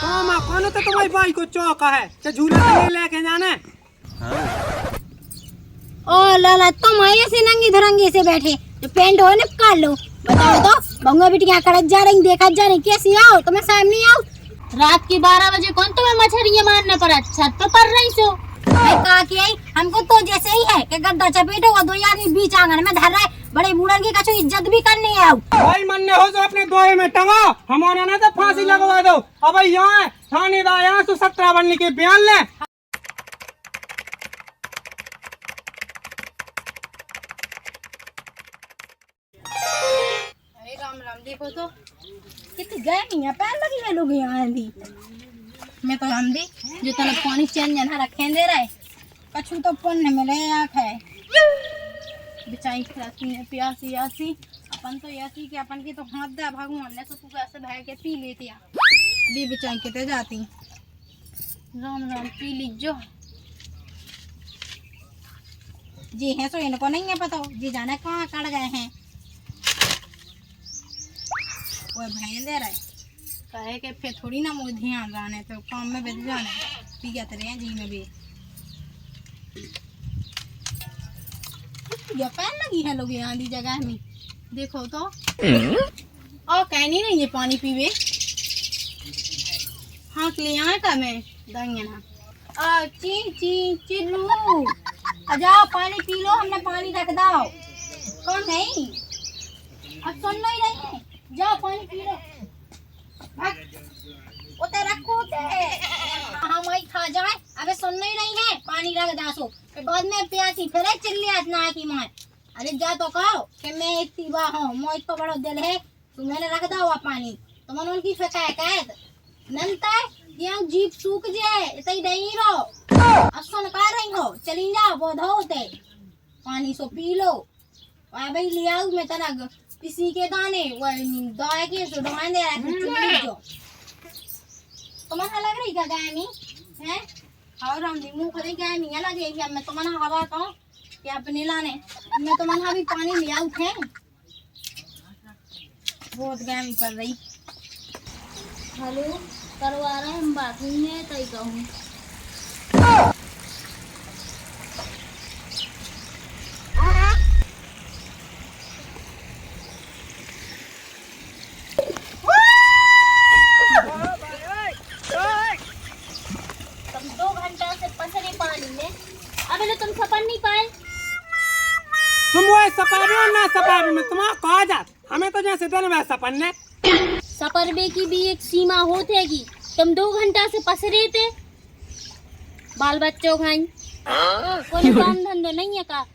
माँ कौन तो तुम्हारी बाई को चौका है कि झूला नहीं लेके जाना। ओ लाला तुम ऐसे नंगी धरंगी से बैठे जो पेंट हो निकाल लो। बताओ तो बंगा बिटियां कड़क जा रही देखा जा रही कैसी आओ तुम्हें सामने नहीं आओ। रात की 12 बजे कौन तुम्हें मछलियां मारने पड़ा छत पे पड़ रही सो। कहा कि आई हमको तो जैसे ही है कि गद्दा चपेट होगा दो आदमी बीच आंगन में धर रहा है बड़े बूढ़ा की कछु इज्जत भी करनी है। भाई मन्ने हो तो अपने दोहे में टंगा हमारे ना तो फांसी लगवा दो। अब यहाँ थानेदार यहाँ तो 17 बनने के बयान ले। अरे राम राम देखो तो कितनी गर्मी है पैर लगी है लोग यहाँ भी। मैं तो हम दी जो तलब पानी चैन जना रखे दे रहा है कछु तो पुण्य मिले आँख है बेचारी प्यासी यासी अपन तो यासी कि अपन की तो हाथ दे भगवान ने तो तू कैसे बह के पी लेती है दी बेचारी कितने जाती। राम राम पी लीजो जी है सो इनको नहीं है पता जी जाने कहाँ कट गए हैं। वो भैन दे रहा है कहे के फिर थोड़ी ना मुझे ध्यान जाने तो काम में बेच जाने पियत रहे जी में भी ये पैन लगी है लोग यहाँ दी जगह में देखो तो और कहनी नहीं ये पानी पीवे हाँ ले यहाँ का मैं देंगे ना ची ची चिल्लू जाओ पानी पी लो हमने पानी रख दो कौन नहीं अब सुन नहीं रही है जाओ पानी पी लो उते रखो ते हम वही खा जाए अबे सुन नहीं रही है पानी रख दासो फिर बाद में प्यासी फिर चिल्ली आज ना की मार अरे जा तो कहो कि मैं एक तीबा हूँ मोई तो बड़ा दिल है तो मैंने रख दा हुआ पानी तो मन उनकी शिकायत नंता यहाँ जीप सूख जाए इतना ही नहीं रहो अब सुन कर रही हो चली जाओ वो धोते पानी सो पी लो अबे ले आओ मैं तना किसी के दाने वो दवा के सो दवा दे रहा है जो तुम्हारा लग रही क्या गाय में हैं और हम मुंह करे गाय में लग रही है मैं तुम्हारा हवा तो क्या अपने लाने मैं तुम्हारा भी पानी ले आऊं थे बहुत गाय में पड़ रही। हेलो करवा रहे हम बाकी में तय कहूँ तुम सपन नहीं पाए तुम वो सपाबे और ना सपाबे में तुम्हारा कहा जा हमें तो जैसे दिन में सपन ने सपरबे की भी एक सीमा होतेगी। तुम 2 घंटा से पसरे थे बाल बच्चों खाई कोई काम धंधो नहीं है का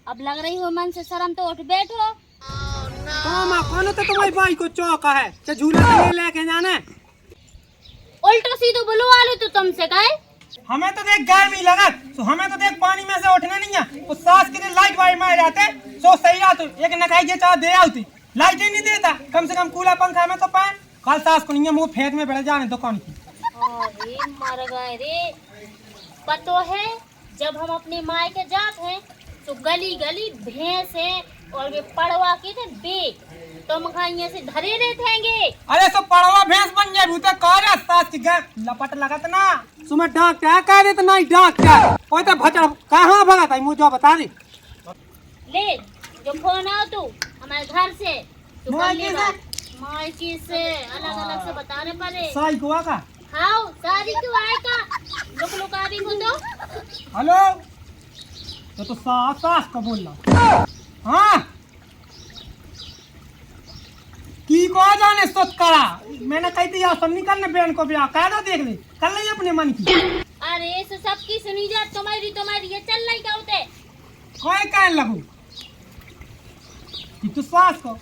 अब लग रही हो मन से शर्म तो उठ बैठो। माँ कौन तो तुम्हारी बाई को चौका है कि झूला नहीं लेके जाना। उल्टो सीधो बोलो वाले तो तुमसे कहे हमें तो देख गर्मी लगा तो हमें तो देख पानी में से उठने नहीं है तो सास के लाइट वाइट मार जाते सो सही रहा तो एक नखाई जे चाह दे आती लाइट ही नहीं देता कम से कम कूलर पंखा में तो पाए कल सास को नहीं है मुंह फेंक में बैठ जाने दुकान की। अरे मर गए रे पतो है जब हम अपने माय के जात हैं तो गली गली भैंस है और वे पड़वा के थे बेग तुम खाइए से धरे रहते। अरे सो पड़वा भैंस बन जाए भूते कह सास की गैस लपट लगत ना सुमे डांक क्या कह दे तो नहीं डांक क्या ओए तो भचड़ कहां भगा था मुझे बता दे ले जो फोन आओ तू हमारे घर से तू मायके से अलग अलग से बताने पड़े साई गोवा का हां सारी क्यों आएगा लुक लुक आ रही हो तो हेलो तो सास सास का बोलना हाँ की को जाने सोच करा मैंने कही थी यार सब निकलने बहन को ब्याह कह दो देख ले कर ले अपने मन की। अरे इस सब की सुनी जा तुम्हारी ये चल रही क्या होते कोई कहने लगू कि तू सास को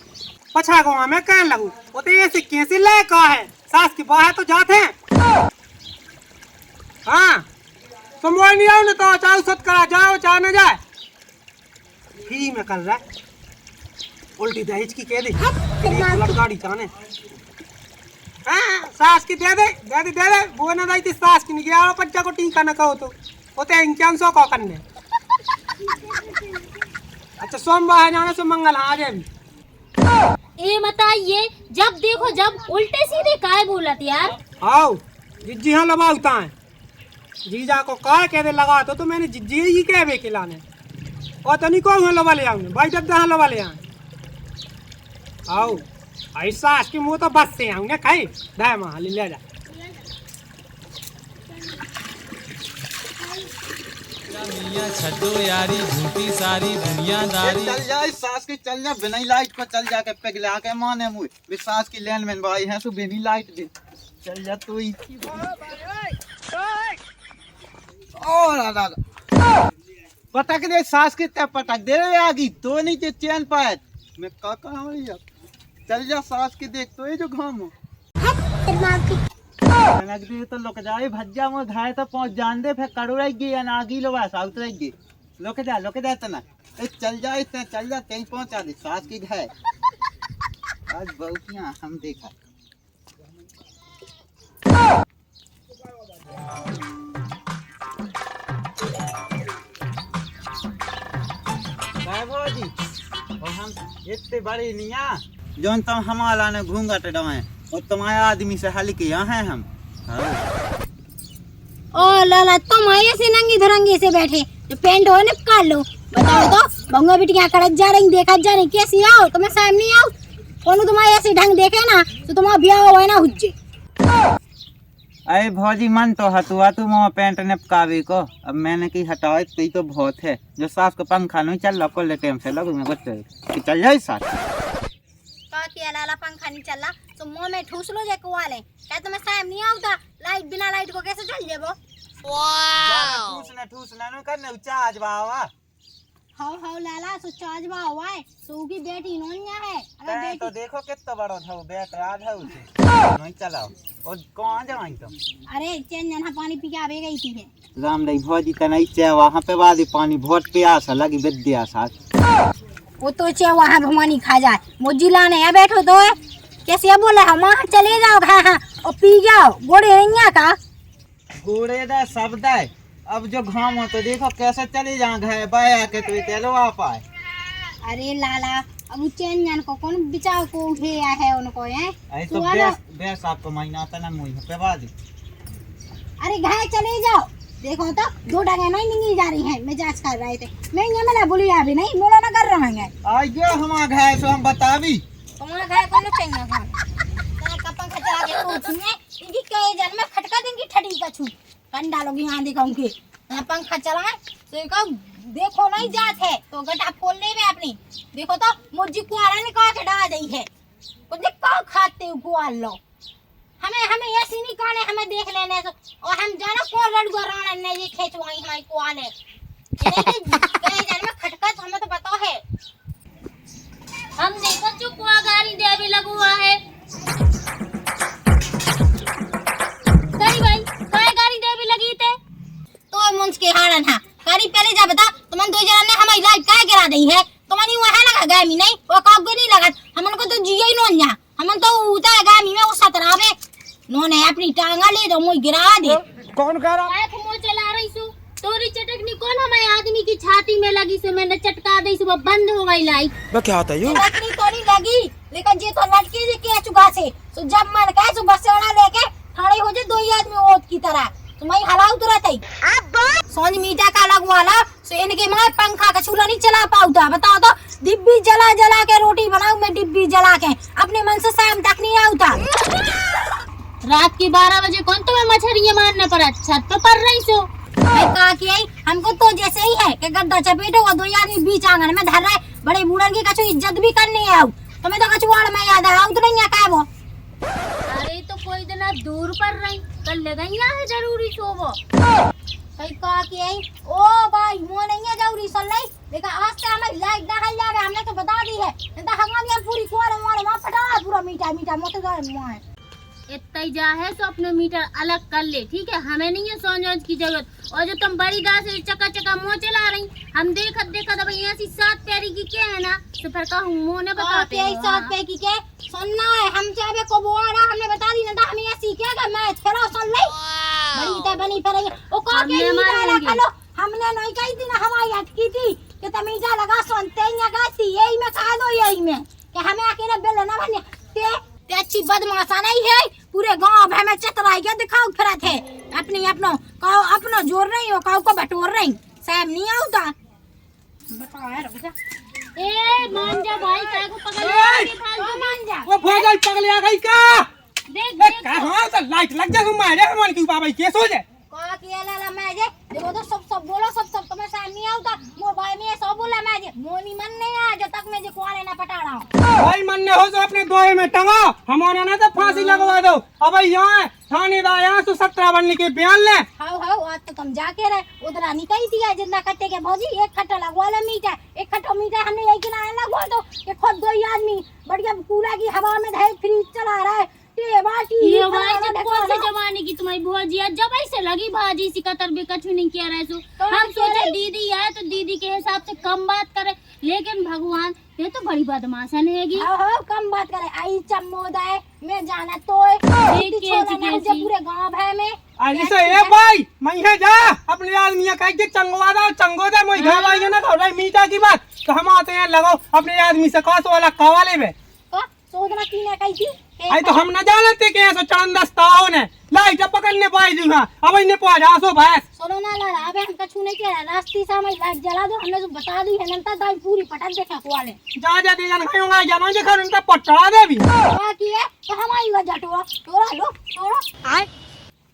पछा को मैं कहने लगू वो तो ऐसे कैसे ले का है सास की बाहर तो जाते हैं हाँ तो मोई नहीं आओ ना तो चाहो सत करा जाओ चाहे न जाए फ्री में कर रहा है उल्टी दहेज की कह दे गाड़ी चाने हाँ सास की दे दे वो ना दाई सास की नहीं गया पच्चा को टीका न कहो तो वो तो इंचान सौ को करने अच्छा सोमवार जाना से मंगल आ जाए ये बताइए जब देखो जब उल्टे सीधे काय बोलत यार आओ जिज्जी हाँ लबाउता है जीजा को कहा कह दे लगा तो मैंने जिज्जी ही कह बे खिलाने और तो नहीं को लबा ले आऊंगे भाई जब जहाँ लबा ले आए आओ ऐसा के मुँह तो बस से आऊंगे खाई दाए माँ ले जा मियां छड्डो यारी झूठी सारी दुनियादारी। चल जा इस सास की, चल जा बिना लाइट को, चल जाके पिघला के माने मुझे विश्वास की लैंड में भाई है, तू बिना लाइट दे चल जा तू ही। ओ दादा पटक दे सास की, तब पटक दे रे आगी तो नहीं ते चैन पाए मैं का कहां भैया। चल जा सास की देख तो ये जो घाम हो नक दे तो लोक जाए भज्जा में घाय तो पहुंच जान दे फिर कड़ो रह गई या नागी लो बस आउट रह गई लोक जा तना चल जा इतने चल जा कहीं पहुंचा दे सास की घाय आज बहुतियां हम देखा। जी और हम इतने बड़े निया जोन तुम हमारा ने घूंघट डवाए और तुम्हारे आदमी से हल के यहाँ हैं हम। ओ लाला तुम ऐसे नंगी धरंगी से बैठे जो पेंट हो निकाल लो। बताओ तो बंगा बिटियां कड़क जा रही देखा जा रही कैसी आओ तुम्हें सामने आओ कौन तुम्हारे ऐसे ढंग देखे ना तो तुम्हारा ब्याह हुआ ना हुज्जे। अरे भौजी मन तो हतुआ तू मोह पेंट निपकावे को अब मैंने की हटाओ तो तो बहुत है जो सास को पंखा नहीं चल रहा को टाइम से लगू मैं बच्चे चल जाए साथ का किया लाला पंखा नहीं चल रहा तो मुंह में ठूस लो जे कुआले क्या तुम्हें साम नहीं आवता लाइट बिना लाइट को कैसे चल जेबो। वाह ठूसना न करने charge Bawa how Lala so charge बा हुआ है सो की बेटी नोनिया है अगर बेटी तो देखो कितना बड़ा था वो बेट आज है उसे नहीं चलाओ और कौन जाएं तुम। अरे चैन जना पानी पी के आवे गई थी है राम दई भौजी का नहीं चे वहां पे वाली पानी बहुत प्यास लगी विद्या साथ वो तो चे वहां भवानी खा जाए मोजिला ने आ बैठो तो कैसे बोले हम वहां चले जाओ हां और पी जाओ गोड़े नहीं का गोड़े दा सब दा अब जो घाम हो तो देखो कैसे चले जा गए बाया के तो चलो आ पाए। अरे लाला अब चैन जन को कौन बिचाव को उठे है उनको है ऐ तो बेस आपको महीना तना मुई पे वादी। अरे घाय चले जाओ देखो तो दो डगे नहीं निंगी जा रही है मैं जांच कर रहे थे मैं ये मैंने बोली अभी नहीं मोला ना कर रहा है आइए हम घाय सो हम बतावी तुम्हारा घाय कौन चाहिए हां तेरा कपन खचा के पूछने इनकी कई जन में खटका देंगी ठड़ी का छू कंडा लोग यहां दिखाऊंगी पंखा चलाए तो का देखो नहीं जात है तो गटा खोल ले में अपनी देखो तो मुझी कुआरा निकाल के डाल दी है तो देखो खाते हो कुआर लो हमें ऐसी नहीं काने हमें देख लेने से और हम जाना कौन लड़गोराना ने ये खींचवाई हमारी कुआने कई जन में खटका तो हमें तो पता है हम देखो जो कुआ गाड़ी देवी लगू हुआ है सही भाई काय गाड़ी देवी लगी थे तो मुंस के हारन हां गाड़ी पहले जा बता तुमन दो जन ने हमारी लाइट काय गिरा दी है तुम्हारी वहां लगा गामी नहीं वो कागो नहीं लगा हमन को तो जिया ही नोन जा हमन तो उता गामी में उस तरह नोने अपनी टांगा ले दो मुझ गिरा दे कौन कह रहा काय खमो चला रही सु तोरी चटकनी कौन हमारे आदमी की छाती में लगी से मैंने चटका दी सुबह बंद हो गई लाइट मैं क्या होता है चटकनी तो नहीं लगी लेकिन जे तो लटकी जे के चुका से तो जब मन कहे सो बस वाला लेके खड़े हो जे दो ही आदमी ओत की तरह तुम्हारी हलाउ तुरंत ही सोन मीठा का लगवाला सो इनके मां पंखा का चूल्हा नहीं चला पाऊता बताओ तो डिब्बी जला जला के रोटी बनाऊं मैं डिब्बी जला के अपने मन से शाम तक नहीं आऊता रात के 12 बजे कौन तुम्हें मछलियां मारने पर छत पे पड़ रही सो मैं कहा कि आई हमको तो जैसे ही है कि गद्दा चपेटो और दो आदमी बीच आंगन में धर रहे बड़े बूढ़न की कछु इज्जत भी करनी है तुम्हें तो कछु वाड़ में याद आऊ तो नहीं है वो अरे तो कोई दिन आप दूर पर रही कल लगैया है जरूरी सो वो कई कहा कि आई ओ भाई मो नहीं है जरूरी सल नहीं लेकिन आज से हमें लाइट ना हल जावे हमने तो बता दी है नहीं तो हमारी पूरी कुआर हमारे वहां फटा पूरा मीठा मीठा मोटे मुंह है इतना ही जा है तो अपने मीटर अलग कर ले ठीक है हमें नहीं है सोच की जरूरत और जो तुम बड़ी गाय से चका चका मुँह चला रही हम देखा भाई ऐसी 7 पैरी की क्या है ना तो फिर कहूँ मुँह ने बताते हैं 7 पैरी की क्या सुनना है हम चाहे को बोला हमने बता दी ना तो हमें ऐसी क्या कि मैं खेलो सुन ले बड़ी तो बनी फिर ओ को के मीठा लगा हमने नहीं कही थी ना हमारी अटकी थी कि तुम मीठा लगा सुनते ही लगा सी यही में खा दो यही में कि हमें अकेले बिल ना बने ते अच्छी बदमाशा नहीं है पूरे गांव में चतरा आई क्या दिखाओ फिरा थे अपनी अपनो जोर रही हो काऊ को बटोर रही साहब नहीं आता बताओ यार रुक जा ए मान जा भाई काय को पकड़ लिया फालतू मान जा वो भोजन पगली आ गई का देख ए देख का हां तो लाइट लग जा मारे हमारे की बाबा केस हो जाए का किया ला मैं जे देखो तो सब बोलो सब तुम्हें साहब नहीं आता मोबाइल में सब बोला मैं जे मोनी मन नहीं आ जब तक मैं जे कुआरे ना पटा रहा हूं भाई मन ने हो तो अपने दोहे में टंगाओ हमारे ना तो फांसी लगवा दो अब यहाँ थानेदार यहाँ से 17 बनने के बयान ले हाउ आज तो तुम जाके रहे उधर निकल दिया जिंदा कट्टे के भौजी एक खट्टा लगवा ले मीठा एक खट्टा मीठा हमने यही किनारे लगवा दो ये खुद दो ही आदमी बढ़िया कूड़ा की हवा में धैल फ्रीज चला रहा है ये भाई जब कौन से जमाने की तुम्हारी भुजिया जब ऐसे लगी भाजी सी कतर भी कछु नहीं किया रहे सो हम सोचे दीदी आए तो दीदी के हिसाब से कम बात करे लेकिन भगवान ये तो बड़ी बदमाशन हैगी हां कम बात करे आई चमोदाय मैं जाना तो पूरे गांव है में ऐसे ए भाई मैं है जा अपने आदमी कह के चंगवा दो चंगो दे मैं घर आई ना तो भाई मीठा की बात तो हम आते हैं लगाओ अपने आदमी से कास वाला कवाले में सोचना की ने कही थी आई तो हम न जानते के ऐसा चरण दस्ताओ ने लाइट पकड़ने पाई जी हां अब इन्हें पहुंच जासो भैंस सुनो ना लाला अबे हम कछु नहीं किया रास्ते से हमें लाइट जला दो हमने तो बता दी है नंता दाई पूरी पटक देखा कुआले जा जा दे जान खाऊंगा जानो जे घर उनका पटड़ा दे भी क्या किए तो हम आई वजह टोरा लो टोरा आए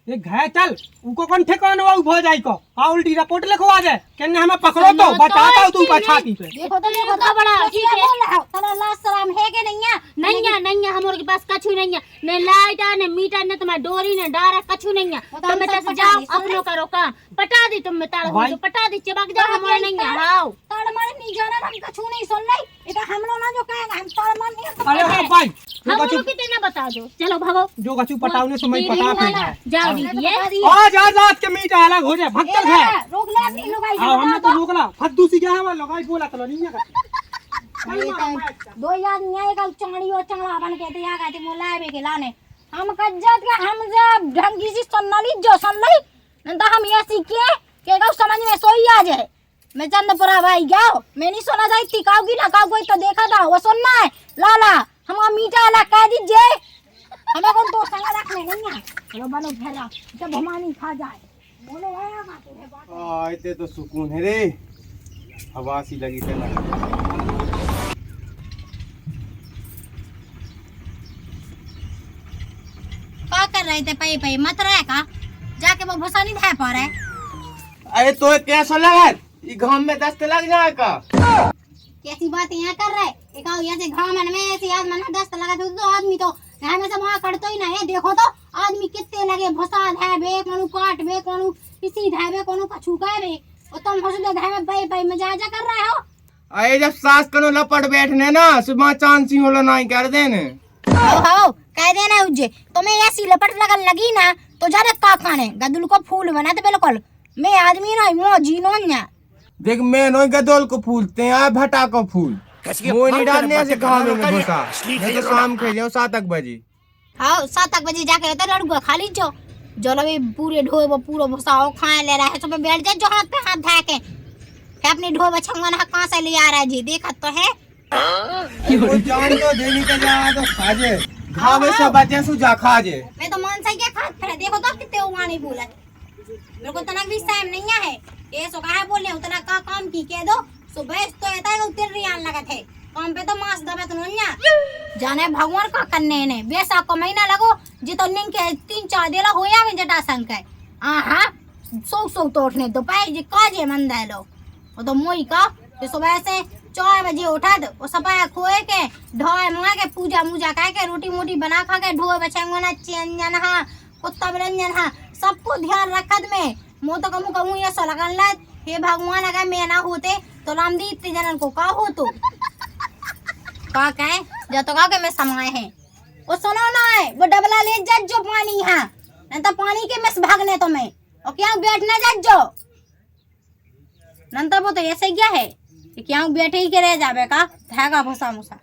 ये घे चल उनको कौन ठेकाने वाउ भो जाई को आ उल्टी रिपोर्ट लिखवा दे कहने हमें पकड़ो तो बताता हूं तू छाती पे देखो तो बड़ा ठीक है बोल रहा हूं तला लाश सलाम है के नहीं है हमारे के पास कछु नहीं है ने लाइट ने मीटर ने तुम्हारी डोरी ने डारा कछु नहीं है तुम तो जाओ अपनो करो काम पटा दी तुम में ताड़ हो तो पटा दी चबक जाओ हमारे नहीं है हां ताड़ मारे नहीं जाना हम कछु नहीं सुन नहीं इधर हम लोग ना जो कहेंगे हम ताड़ मार नहीं अरे हां भाई हम लोग कितने बता दो चलो भागो जो कछु पटाउने समय पटा पे जाओ दीदी आज रात के मीट अलग हो जाए भक्कल है रोक ले अपनी लुगाई हां हमने तो रोकला फद्दू सी क्या है लगाई बोला तो नहीं है दो याद नहीं आएगा चंगड़ी और चंगड़ा बन के दिया गए थे मोला बे के लाने हम कज्जत के हम जब ढंगी सी सुनली जो सुन ली नंदा हम ये सीखे के गौ समझ में सोई आ जाए मैं चंदपुरा भाई जाओ मैं नहीं सुना जाई थी काऊगी ना काऊ कोई तो देखा था वो सुनना है लाला हम मीठा वाला कह दीजिए हमें कौन तो संग रखने नहीं है चलो बनो फेरा जब हमारी खा जाए बोलो आया का तो है इतने तो सुकून है रे हवा सी लगी थे ना क्या कर रहे थे पई पई मत रहे का जाके वो भूसा नहीं धा पा रहे अरे तो कैसा लगा ये घाम में दस्त लग जाए का कैसी बात यहाँ कर रहे एक ऐसे घाम में ऐसे आज मना दस्त लगा तो आदमी तो यहाँ में से वहाँ करते ही ना है देखो तो आदमी कितने लगे भूसा धा बे कोनु काट बे कोनु किसी धा बे कोनु कछु का बे और तुम भूसा धा में पई पई मजा कर रहे हो अरे जब सास कनो लपट बैठने ना सुबह चांद सिंह होलो नहीं कर देने हो कह देना उज्जे तुम्हें ऐसी लपट लगन लगी ना तो जाने का खाने गदुल को फूल बना दे बिल्कुल मैं आदमी नहीं मो जीनो ना देख मैं नोई गदोल को फूलते हैं भटा को फूल मोई नहीं डालने से गाँव में घुसा मैं तो शाम के जाऊँ 7 बजे हाँ 7 बजे जाके तो लड़ूंगा खा लीजो जो लगे पूरे ढोए वो पूरा भुसाओ खाए ले रहा है सुबह बैठ जाए जो हाथ पे हाथ धा के अपने ढोए बछंगा ना कहाँ से ले आ रहा है जी देखा तो है जान तो देनी का जा तो खाजे घाव से बचे सुजा खाजे मैं तो मन से क्या खा फिर देखो तो कितने उगा नहीं बोला मेरे को तना भी टाइम नहीं है ये सो कहा बोले उतना का काम की कह दो सुबह तो ऐसा है उतर रियान लगा थे काम पे तो मास दबे तो नन्या जाने भगवान का करने ने वैसा को महीना लगो जी तो निन के 3-4 देला होया में जटा संग है हां सो तोड़ने तो पाए जी काजे मन दे लो वो तो मोई का तो सुबह से 4 बजे उठा दो वो सपाया खोए के ढोए मंगा के पूजा मूजा का के रोटी मोटी बना खा के ढोए बचेंगो ना चंजन हां कुत्ता बिरंजन हां सबको ध्यान रखत में मो तो कहूं ये सो लगन ला हे भगवान अगर मैं ना होते तो रामदी इतने जनन को का हो तो का कहे जो तो का के मैं समाए है वो सुनो ना है वो डबला ले जज जो पानी हां नहीं तो पानी के में भागने तो मैं और क्या बैठना जज जो नंतर वो तो ऐसे क्या है कि क्या बैठे ही के रह जावे का धागा भूसा मुसा